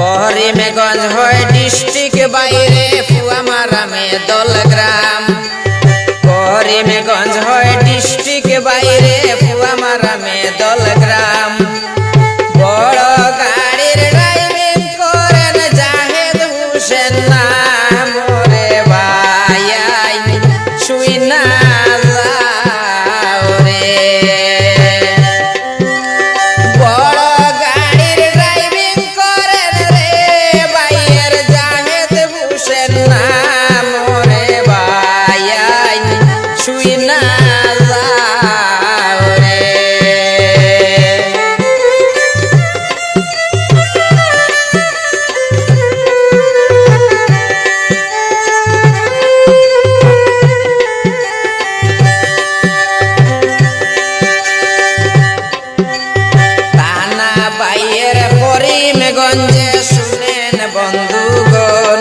করিমগঞ্জ হয় ডিস্ট্রিক্ট বাইরে ফুয়ামারামে দলগ্রাম। করিমগঞ্জ হয় ডিস্ট্রিক্ট বাইরে ফুয়ামারামে দলগ্রাম। বড় গাড়ির ড্রাইভিং করেন জাহেদ হোসেন নাম রে ভাই শুই না যাও রে। বড় গাড়ির ড্রাইভিং করেন রে ভাইয়ের জাহেদ হোসেন নাম রে ভাই শুই না যাও রে। বাইয়ের করিমগঞ্জে শুনেন বন্ধুগণ,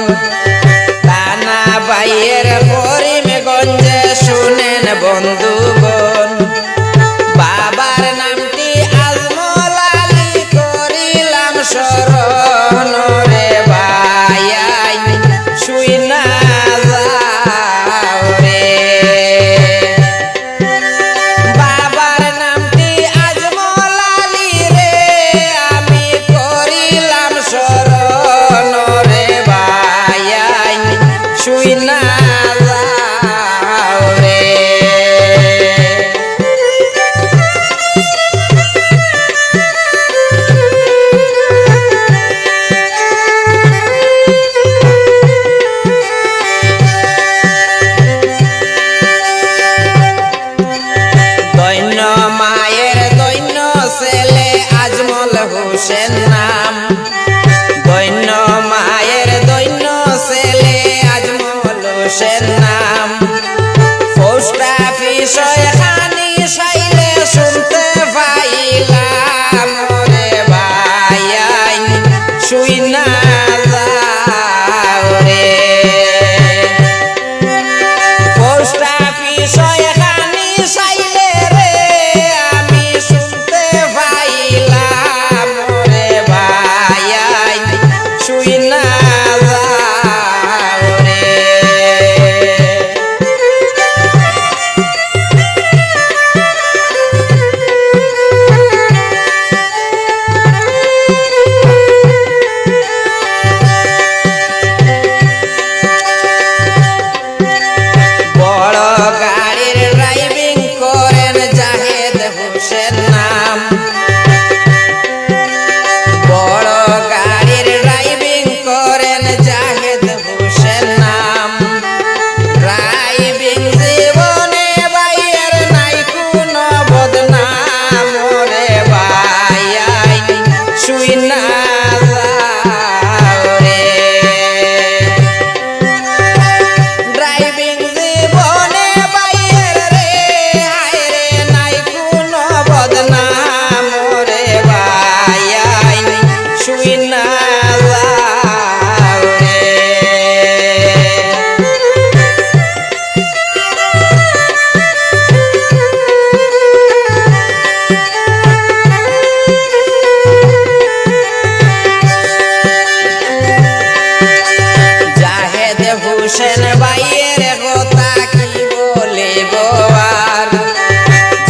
তানা বাইয়ের করিমগঞ্জে শুনেন বন্ধুগণ। বাবার নামটি আজমল আলী করিলাম স্মরণ রে ভাই শুই না যাও রে। বাবার নামটি আজমল আলী রে আমি করিলাম স্মরণ রে ভাই শুই না যাও রে। দৈন্য মায়ের দৈন্য ছেলে আজমল হোসেন নাম। দৈন্য মায়ের দৈন্য ছেলে আজমল হোসেন নাম। পোস্ট অফিস খানি সাইলে শুনতে পাইলাম রে ভাই শুই না যাও রে। পোস্ট অফিস খানি সাইলে রে আমি শুনতে পাইলাম রে ভাই শুই না যাও রে। বড় গাড়ির ড্রাইভিং করেন জাহেদ হোসেন নাম। বড় গাড়ির ড্রাইভিং করেন জাহেদ হোসেন নাম। ড্রাইভিং জীবনে ভাইয়ের নাই কোনো বদনাম রে ভাই শুই না যাও রে। ড্রাইভিং জীবনে ভাইয়ের রে হায় রে নাই কোনো বদনাম রে ভাই শুই না যাও রে। জাহেদ হোসেন ভাইয়ের কথা কি বলিব আর।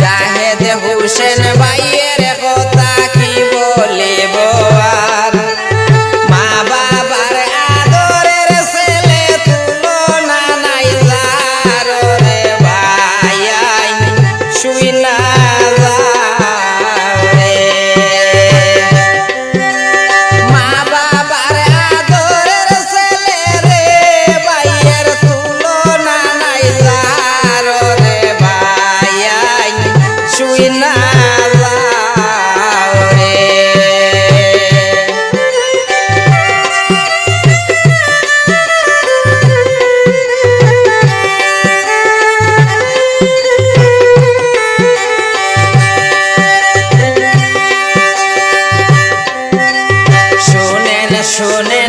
জাহেদ হোসেন ভাইয়ের কথা কি বলিব আর। মা বাবার আদরের ছেলে তুলনা নাই যার রে ভাই শুই না যাও রে। মা বাবার আদরের ছেলে রে ভাইয়ের তুলনা নাই যার রে ভাই শুই না যাও রে। শুনেন শুনেন